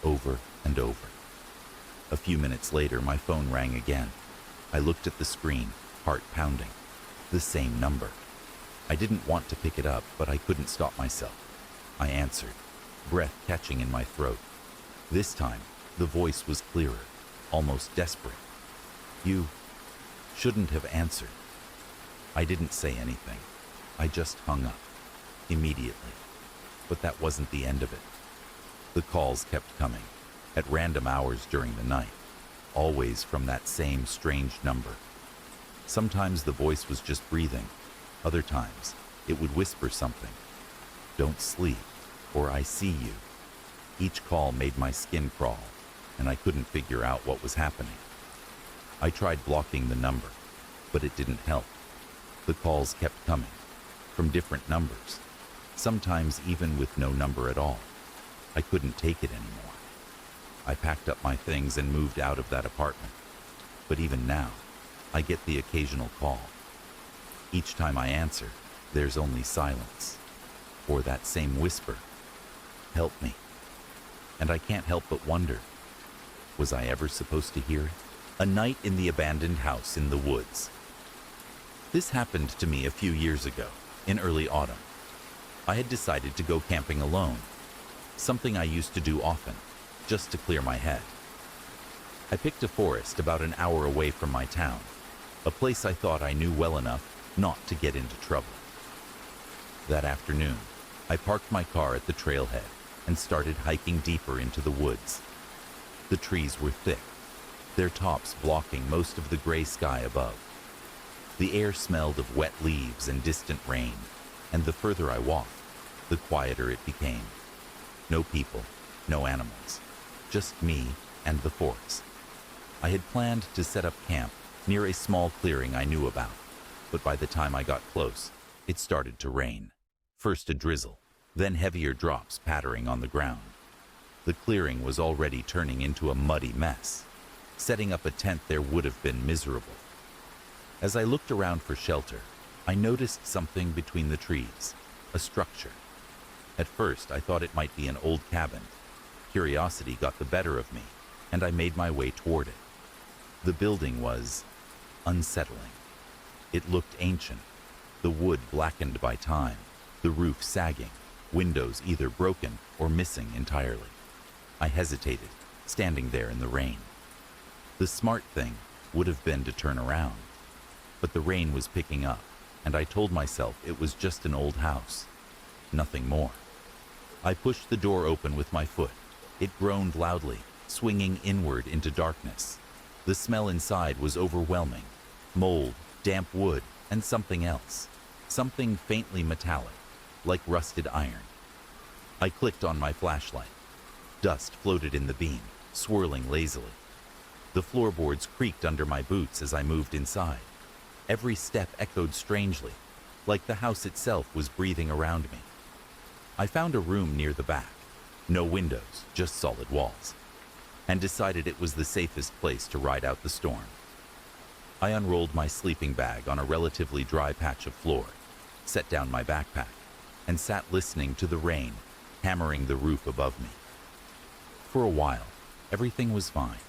over and over. A few minutes later, my phone rang again. I looked at the screen, heart pounding. The same number. I didn't want to pick it up, but I couldn't stop myself. I answered, breath catching in my throat. This time, the voice was clearer, almost desperate. "You shouldn't have answered." I didn't say anything. I just hung up, immediately. But that wasn't the end of it. The calls kept coming, at random hours during the night, always from that same strange number. Sometimes the voice was just breathing. Other times, it would whisper something. "Don't sleep," or "I see you." Each call made my skin crawl, and I couldn't figure out what was happening. I tried blocking the number, but it didn't help. The calls kept coming, from different numbers, sometimes even with no number at all. I couldn't take it anymore. I packed up my things and moved out of that apartment. But even now, I get the occasional call. Each time I answer, there's only silence, or that same whisper, "Help me." And I can't help but wonder, was I ever supposed to hear it? A night in the abandoned house in the woods. This happened to me a few years ago, in early autumn. I had decided to go camping alone, something I used to do often, just to clear my head. I picked a forest about an hour away from my town, a place I thought I knew well enough not to get into trouble. That afternoon, I parked my car at the trailhead and started hiking deeper into the woods. The trees were thick, their tops blocking most of the gray sky above. The air smelled of wet leaves and distant rain, and the further I walked, the quieter it became. No people, no animals, just me and the forest. I had planned to set up camp near a small clearing I knew about, but by the time I got close, it started to rain. First a drizzle, then heavier drops pattering on the ground. The clearing was already turning into a muddy mess. Setting up a tent there would have been miserable. As I looked around for shelter, I noticed something between the trees, a structure. At first, I thought it might be an old cabin. Curiosity got the better of me, and I made my way toward it. The building was unsettling. It looked ancient, the wood blackened by time, the roof sagging, windows either broken or missing entirely. I hesitated, standing there in the rain. The smart thing would have been to turn around, but the rain was picking up, and I told myself it was just an old house, nothing more. I pushed the door open with my foot. It groaned loudly, swinging inward into darkness. The smell inside was overwhelming. Mold, damp wood, and something else. Something faintly metallic, like rusted iron. I clicked on my flashlight. Dust floated in the beam, swirling lazily. The floorboards creaked under my boots as I moved inside. Every step echoed strangely, like the house itself was breathing around me. I found a room near the back, no windows, just solid walls, and decided it was the safest place to ride out the storm. I unrolled my sleeping bag on a relatively dry patch of floor, set down my backpack, and sat listening to the rain hammering the roof above me. For a while, everything was fine.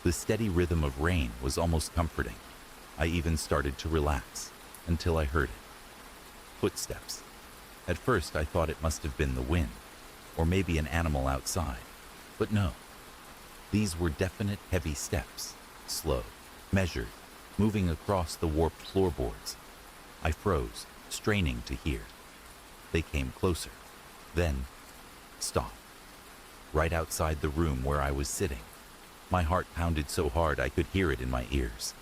The steady rhythm of rain was almost comforting. I even started to relax until I heard it. Footsteps. At first, I thought it must have been the wind, or maybe an animal outside, but no. These were definite heavy steps, slow, measured, moving across the warped floorboards. I froze, straining to hear. They came closer, then stopped, right outside the room where I was sitting. My heart pounded so hard I could hear it in my ears.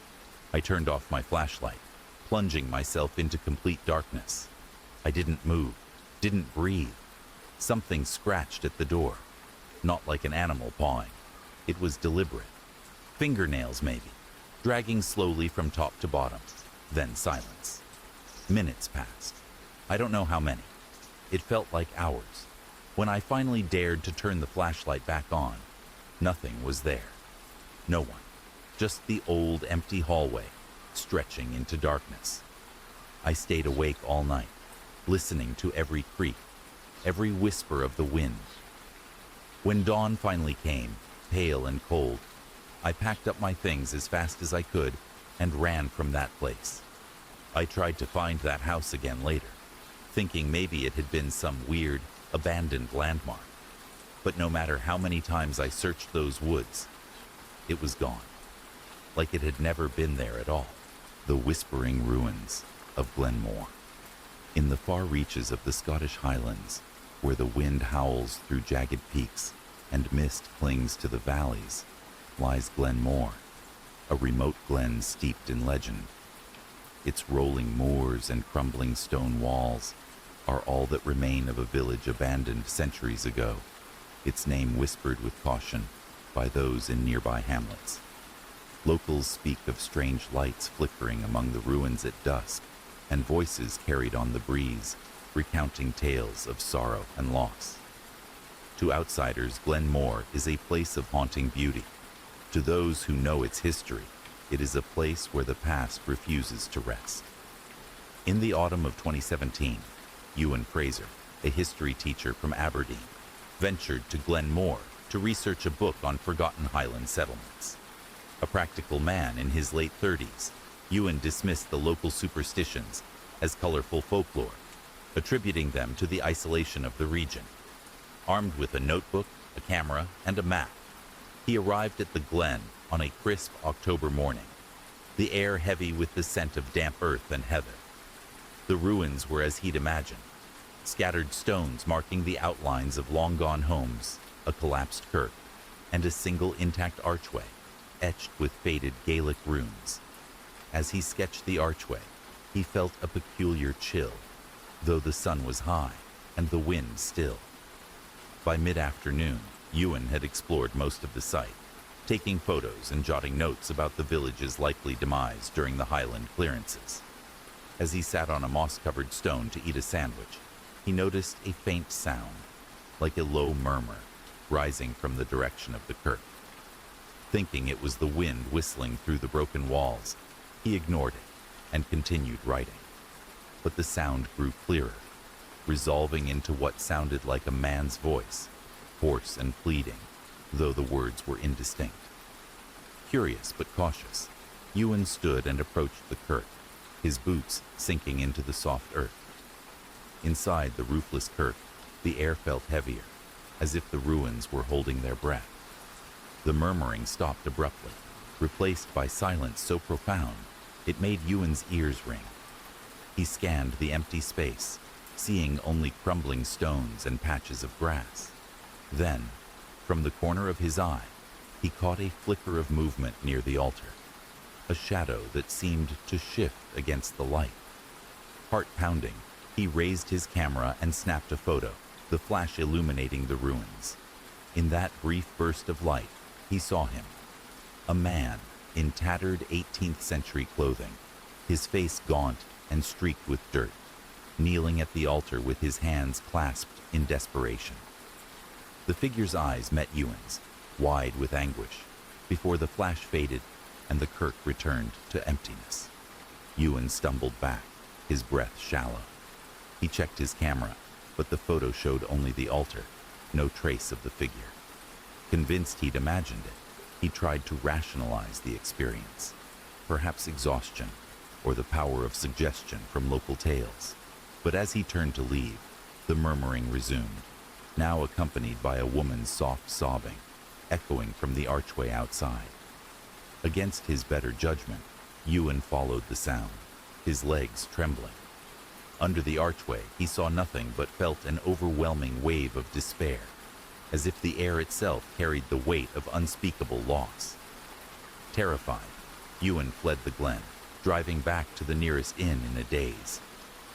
I turned off my flashlight, plunging myself into complete darkness. I didn't move, didn't breathe. Something scratched at the door, not like an animal pawing. It was deliberate. Fingernails, maybe, dragging slowly from top to bottom, then silence. Minutes passed. I don't know how many. It felt like hours. When I finally dared to turn the flashlight back on, nothing was there. No one. Just the old, empty hallway, stretching into darkness. I stayed awake all night, listening to every creak, every whisper of the wind. When dawn finally came, pale and cold, I packed up my things as fast as I could and ran from that place. I tried to find that house again later, thinking maybe it had been some weird, abandoned landmark. But no matter how many times I searched those woods, it was gone, like it had never been there at all. The whispering ruins of Glenmore. In the far reaches of the Scottish Highlands, where the wind howls through jagged peaks and mist clings to the valleys, lies Glenmore, a remote glen steeped in legend. Its rolling moors and crumbling stone walls are all that remain of a village abandoned centuries ago, its name whispered with caution by those in nearby hamlets. Locals speak of strange lights flickering among the ruins at dusk, and voices carried on the breeze, recounting tales of sorrow and loss. To outsiders, Glenmore is a place of haunting beauty. To those who know its history, it is a place where the past refuses to rest. In the autumn of 2017, Ewan Fraser, a history teacher from Aberdeen, ventured to Glenmore to research a book on forgotten Highland settlements. A practical man in his late 30s, Ewan dismissed the local superstitions as colorful folklore, attributing them to the isolation of the region. Armed with a notebook, a camera, and a map, he arrived at the glen on a crisp October morning, the air heavy with the scent of damp earth and heather. The ruins were as he'd imagined, scattered stones marking the outlines of long-gone homes, a collapsed kirk, and a single intact archway, etched with faded Gaelic runes. As he sketched the archway, he felt a peculiar chill, though the sun was high and the wind still. By mid-afternoon, Ewan had explored most of the site, taking photos and jotting notes about the village's likely demise during the Highland clearances. As he sat on a moss-covered stone to eat a sandwich, he noticed a faint sound, like a low murmur, rising from the direction of the kirk. Thinking it was the wind whistling through the broken walls, he ignored it and continued writing. But the sound grew clearer, resolving into what sounded like a man's voice, hoarse and pleading, though the words were indistinct. Curious but cautious, Ewan stood and approached the kirk, his boots sinking into the soft earth. Inside the roofless kirk, the air felt heavier, as if the ruins were holding their breath. The murmuring stopped abruptly, replaced by silence so profound it made Ewan's ears ring. He scanned the empty space, seeing only crumbling stones and patches of grass. Then, from the corner of his eye, he caught a flicker of movement near the altar, a shadow that seemed to shift against the light. Heart pounding, he raised his camera and snapped a photo, the flash illuminating the ruins. In that brief burst of light, he saw him. A man in tattered 18th century clothing, his face gaunt and streaked with dirt, kneeling at the altar with his hands clasped in desperation. The figure's eyes met Ewan's, wide with anguish. Before the flash faded, and the kirk returned to emptiness. Ewan stumbled back, his breath shallow. He checked his camera, but the photo showed only the altar, no trace of the figure. Convinced he'd imagined it, he tried to rationalize the experience. Perhaps exhaustion, or the power of suggestion from local tales. But as he turned to leave, the murmuring resumed, now accompanied by a woman's soft sobbing, echoing from the archway outside. Against his better judgment, Ewan followed the sound, his legs trembling. Under the archway, he saw nothing but felt an overwhelming wave of despair, as if the air itself carried the weight of unspeakable loss. Terrified, Ewan fled the glen, driving back to the nearest inn in a daze.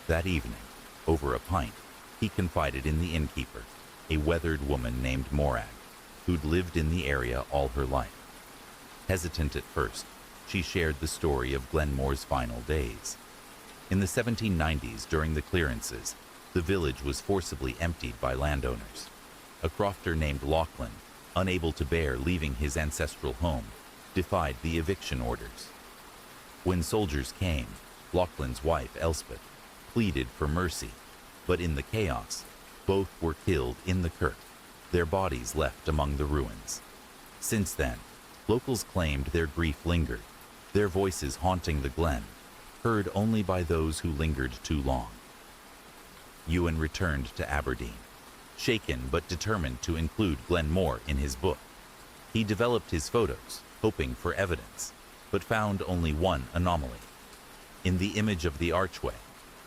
That evening, over a pint, he confided in the innkeeper, a weathered woman named Morag, who'd lived in the area all her life. Hesitant at first, she shared the story of Glenmore's final days. In the 1790s, during the clearances, the village was forcibly emptied by landowners. A crofter named Lachlan, unable to bear leaving his ancestral home, defied the eviction orders. When soldiers came, Lachlan's wife, Elspeth, pleaded for mercy, but in the chaos, both were killed in the kirk, their bodies left among the ruins. Since then, locals claimed their grief lingered, their voices haunting the glen, heard only by those who lingered too long. Ewan returned to Aberdeen, shaken but determined to include Glenmore in his book. He developed his photos, hoping for evidence, but found only one anomaly. In the image of the archway,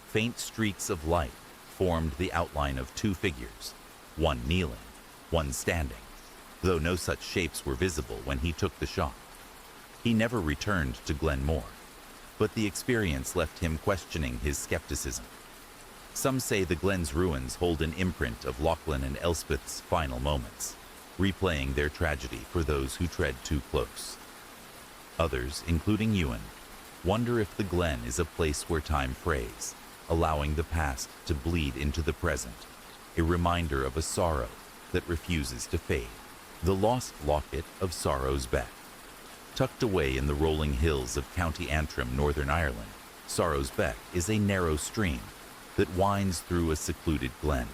faint streaks of light formed the outline of two figures, one kneeling, one standing, though no such shapes were visible when he took the shot. He never returned to Glenmore, but the experience left him questioning his skepticism. Some say the glen's ruins hold an imprint of Lachlan and Elspeth's final moments, replaying their tragedy for those who tread too close. Others, including Ewan, wonder if the glen is a place where time frays, allowing the past to bleed into the present, a reminder of a sorrow that refuses to fade. The lost locket of Sorrow's Beck. Tucked away in the rolling hills of County Antrim, Northern Ireland, Sorrow's Beck is a narrow stream that winds through a secluded glen,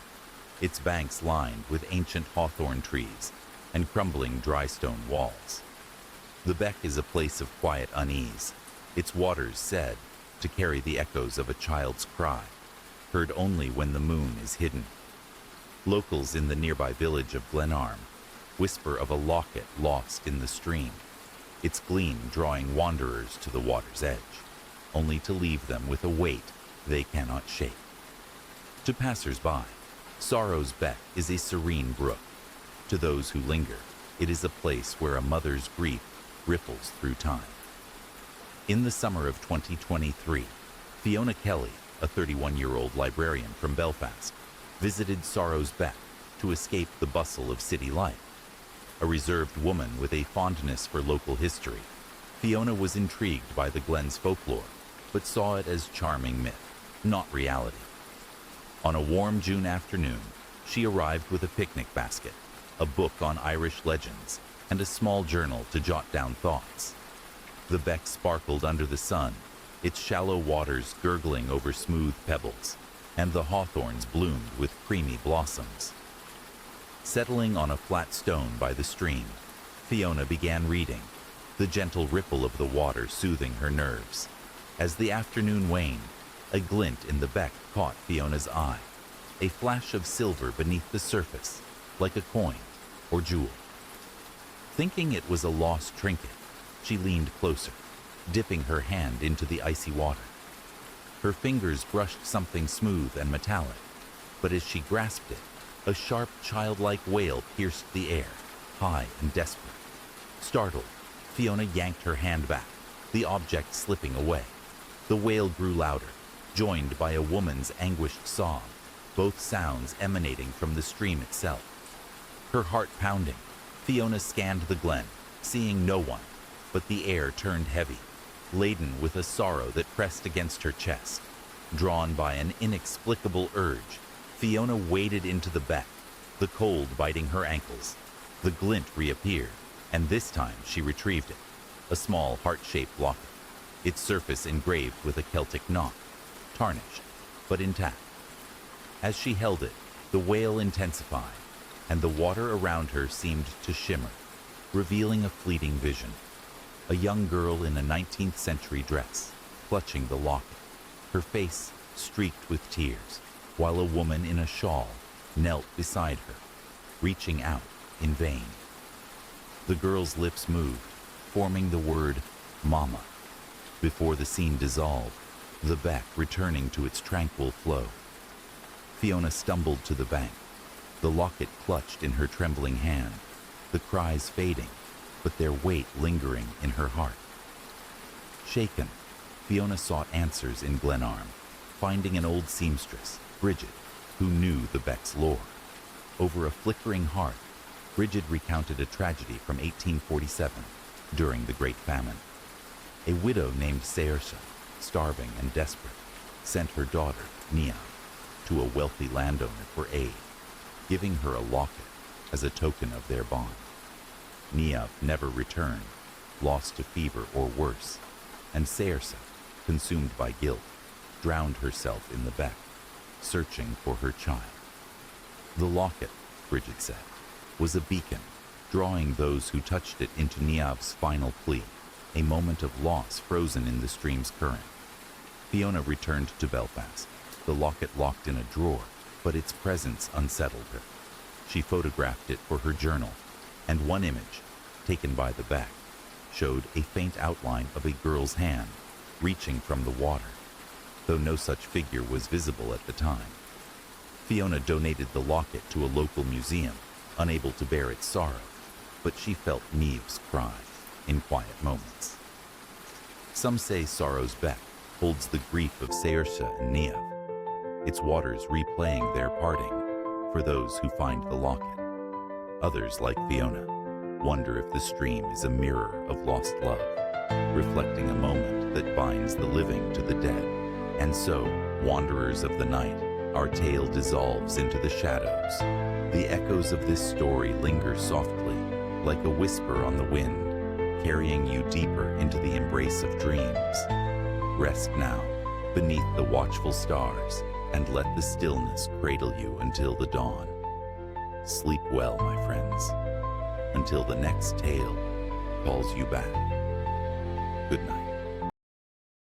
its banks lined with ancient hawthorn trees and crumbling dry stone walls. The beck is a place of quiet unease, its waters said to carry the echoes of a child's cry, heard only when the moon is hidden. Locals in the nearby village of Glenarm whisper of a locket lost in the stream, its gleam drawing wanderers to the water's edge, only to leave them with a weight they cannot shake. To passers-by, Sorrow's Beck is a serene brook. To those who linger, it is a place where a mother's grief ripples through time. In the summer of 2023, Fiona Kelly, a 31-year-old librarian from Belfast, visited Sorrow's Beck to escape the bustle of city life. A reserved woman with a fondness for local history, Fiona was intrigued by the glen's folklore, but saw it as charming myth, not reality. On a warm June afternoon, she arrived with a picnic basket, a book on Irish legends, and a small journal to jot down thoughts. The beck sparkled under the sun, its shallow waters gurgling over smooth pebbles, and the hawthorns bloomed with creamy blossoms. Settling on a flat stone by the stream, Fiona began reading, the gentle ripple of the water soothing her nerves. As the afternoon waned, a glint in the beck caught Fiona's eye, a flash of silver beneath the surface, like a coin or jewel. Thinking it was a lost trinket, she leaned closer, dipping her hand into the icy water. Her fingers brushed something smooth and metallic, but as she grasped it, a sharp, childlike wail pierced the air, high and desperate. Startled, Fiona yanked her hand back, the object slipping away. The wail grew louder, joined by a woman's anguished sob, both sounds emanating from the stream itself. Her heart pounding, Fiona scanned the glen, seeing no one, but the air turned heavy, laden with a sorrow that pressed against her chest. Drawn by an inexplicable urge, Fiona waded into the beck, the cold biting her ankles. The glint reappeared, and this time she retrieved it. a small heart-shaped locket, its surface engraved with a Celtic knot, tarnished, but intact. As she held it, the wail intensified, and the water around her seemed to shimmer, revealing a fleeting vision. A young girl in a 19th century dress, clutching the locket, her face streaked with tears, while a woman in a shawl knelt beside her, reaching out in vain. The girl's lips moved, forming the word "Mama." Before the scene dissolved, the beck returning to its tranquil flow. Fiona stumbled to the bank, the locket clutched in her trembling hand, the cries fading, but their weight lingering in her heart. Shaken, Fiona sought answers in Glenarm, finding an old seamstress, Bridget, who knew the beck's lore. Over a flickering hearth, Bridget recounted a tragedy from 1847 during the Great Famine. A widow named Saoirse, starving and desperate, sent her daughter, Nia, to a wealthy landowner for aid, giving her a locket as a token of their bond. Nia never returned, lost to fever or worse, and Saoirse, consumed by guilt, drowned herself in the beck, searching for her child. The locket, Bridget said, was a beacon, drawing those who touched it into Niamh's final plea, a moment of loss frozen in the stream's current. Fiona returned to Belfast, the locket locked in a drawer, but its presence unsettled her. She photographed it for her journal, and one image, taken by the beck, showed a faint outline of a girl's hand reaching from the water, though no such figure was visible at the time. Fiona donated the locket to a local museum, unable to bear its sorrow, but she felt Niamh's cry in quiet moments. Some say Sorrow's Beck holds the grief of Saoirse and Niamh, its waters replaying their parting for those who find the locket. Others, like Fiona, wonder if the stream is a mirror of lost love, reflecting a moment that binds the living to the dead. And so, wanderers of the night, our tale dissolves into the shadows. The echoes of this story linger softly, like a whisper on the wind, carrying you deeper into the embrace of dreams. Rest now, beneath the watchful stars, and let the stillness cradle you until the dawn. Sleep well, my friends, until the next tale calls you back. Good night.